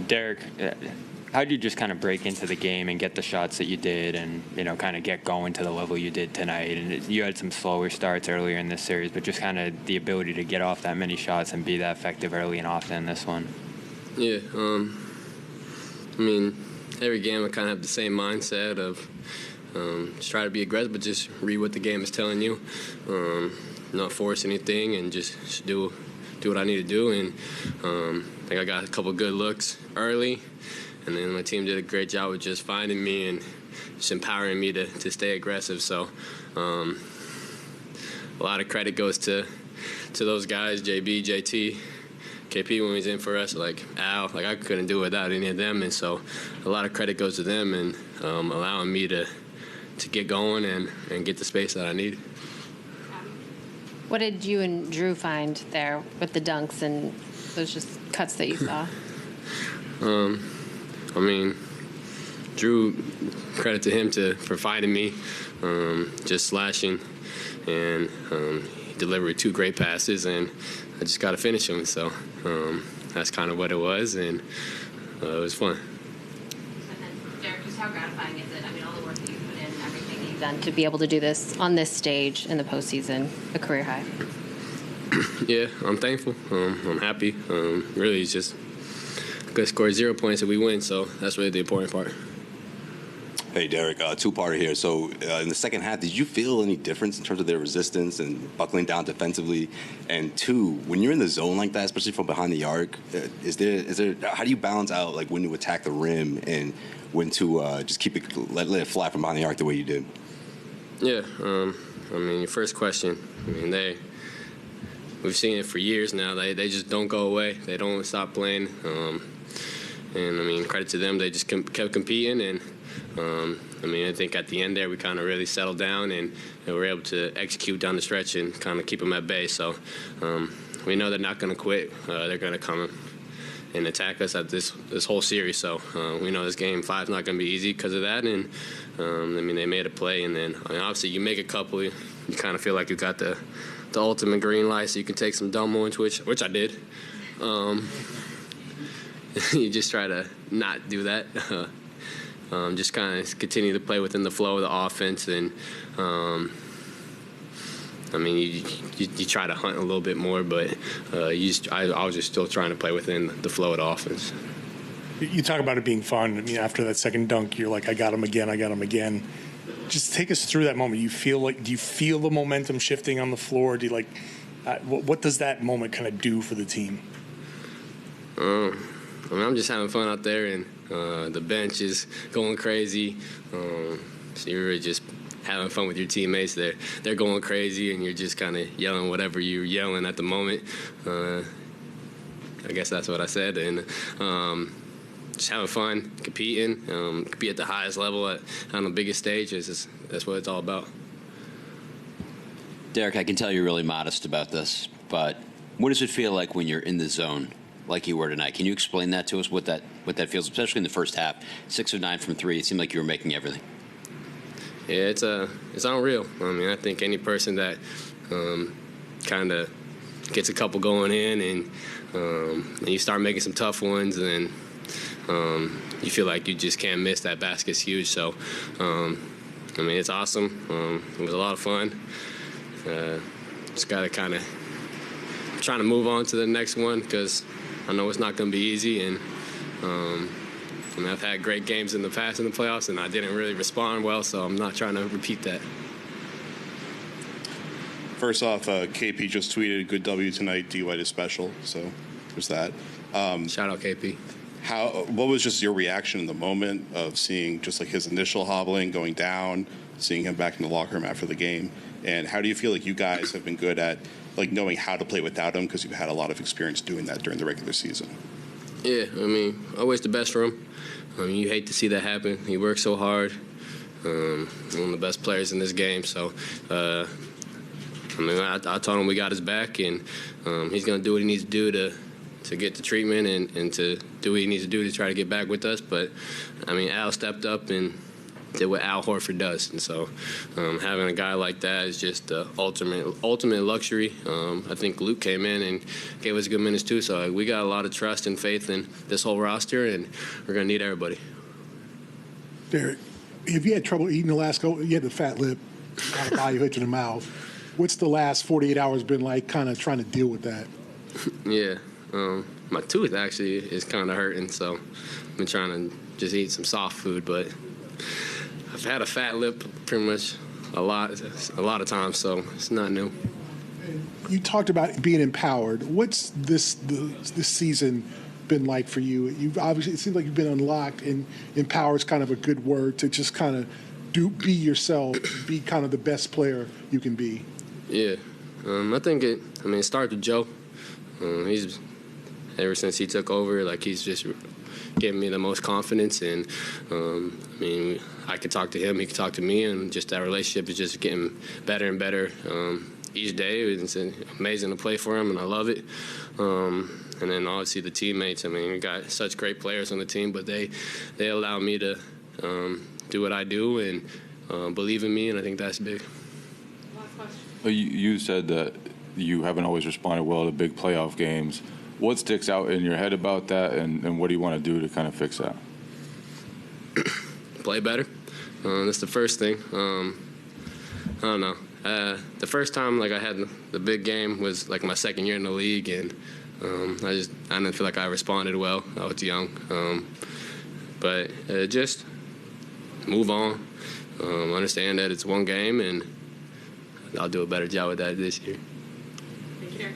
Derrick, how did you just kind of break into the game and get the shots that you did and, kind of get going to the level you did tonight? And you had some slower starts earlier in this series, but just kind of the ability to get off that many shots and be that effective early and often in this one. Yeah, every game I kind of have the same mindset of just try to be aggressive, but just read what the game is telling you, not force anything, and just do what I need to do. And I think I got a couple good looks early, and then my team did a great job with just finding me and just empowering me to stay aggressive. So a lot of credit goes to those guys, JB, JT, KP when he's in for us, like Al. Like I couldn't do it without any of them, and so a lot of credit goes to them and allowing me to get going and get the space that I need. What did you and Drew find there with the dunks and those just cuts that you saw? Drew, credit to him for finding me, just slashing, and he delivered 2 great passes, and I just got to finish them. So that's kind of what it was, and it was fun. Derrick, just how gratifying is it? All the work that you put in, everything that you've done to be able to do this on this stage in the postseason, a career high. Yeah, I'm thankful. I'm happy. Really, it's just good score 0 points and we win, so that's really the important part. Hey, Derrick, two-parter here. So in the second half, did you feel any difference in terms of their resistance and buckling down defensively? And 2, when you're in the zone like that, especially from behind the arc, is there how do you balance out like when to attack the rim and when to just keep it let it fly from behind the arc the way you did? Yeah, your first question, we've seen it for years now. They just don't go away. They don't stop playing. And credit to them. They just kept competing. And I think at the end there we kind of really settled down and were able to execute down the stretch and kind of keep them at bay. So we know they're not going to quit. They're going to come and attack us at this whole series. So we know this game 5 is not going to be easy because of that. And they made a play, and then obviously you make a couple, you kind of feel like you got the ultimate green light, so you can take some dumb ones, which I did. You just try to not do that. Just kind of continue to play within the flow of the offense, and you try to hunt a little bit more, but I was just still trying to play within the flow of the offense. You talk about it being fun. After that second dunk, you're like, I got him again. Just take us through that moment. Do you feel the momentum shifting on the floor? Do you what does that moment kind of do for the team? I'm just having fun out there, and the bench is going crazy. So you're really just having fun with your teammates. They're going crazy, and you're just kind of yelling whatever you're yelling at the moment. I guess that's what I said. And just having fun, competing, compete at the highest level on the biggest stage. That's what it's all about. Derrick, I can tell you're really modest about this, but what does it feel like when you're in the zone like you were tonight? Can you explain that to us, what that feels, especially in the first half? 6 of 9 from 3, it seemed like you were making everything. Yeah, it's unreal. I think any person that kind of gets a couple going in and you start making some tough ones, and you feel like you just can't miss. That basket's huge. So, it's awesome. It was a lot of fun. Just got to kind of trying to move on to the next one because I know it's not going to be easy. And I've had great games in the past in the playoffs, and I didn't really respond well, so I'm not trying to repeat that. First off, KP just tweeted, "Good W tonight. D White is special." So there's that. Shout out KP. What was just your reaction in the moment of seeing just like his initial hobbling going down, seeing him back in the locker room after the game? And how do you feel like you guys have been good at like knowing how to play without him, because you've had a lot of experience doing that during the regular season? Yeah, always the best for him. You hate to see that happen. He works so hard. One of the best players in this game. So, I told him we got his back, and he's going to do what he needs to do to get the treatment and to do what he needs to do to try to get back with us. But, Al stepped up and did what Al Horford does. And so having a guy like that is just the ultimate luxury. I think Luke came in and gave us good minutes too. So we got a lot of trust and faith in this whole roster, and we're going to need everybody. Derrick, if you had trouble eating the last go, you had the fat lip, kind of body hit to the mouth. What's the last 48 hours been like kind of trying to deal with that? Yeah. My tooth actually is kind of hurting, so I've been trying to just eat some soft food, but I've had a fat lip pretty much a lot of times, so it's not new. You talked about being empowered. What's this season been like for you? You've obviously, it seems like you've been unlocked, and empowered is kind of a good word to just kind of be yourself, be kind of the best player you can be. Yeah, I think it started with Joe. He's ever since he took over, like he's just giving me the most confidence, and I could talk to him, he could talk to me, and just that relationship is just getting better and better each day. It's amazing to play for him, and I love it. And then obviously the teammates. We got such great players on the team, but they allow me to do what I do and believe in me, and I think that's big. You said that you haven't always responded well to big playoff games. What sticks out in your head about that, and what do you want to do to kind of fix that? Play better. That's the first thing. I don't know. The first time I had the big game was my second year in the league, and I didn't feel like I responded well. I was young, but just move on. Understand that it's one game, and I'll do a better job with that this year. Thank you.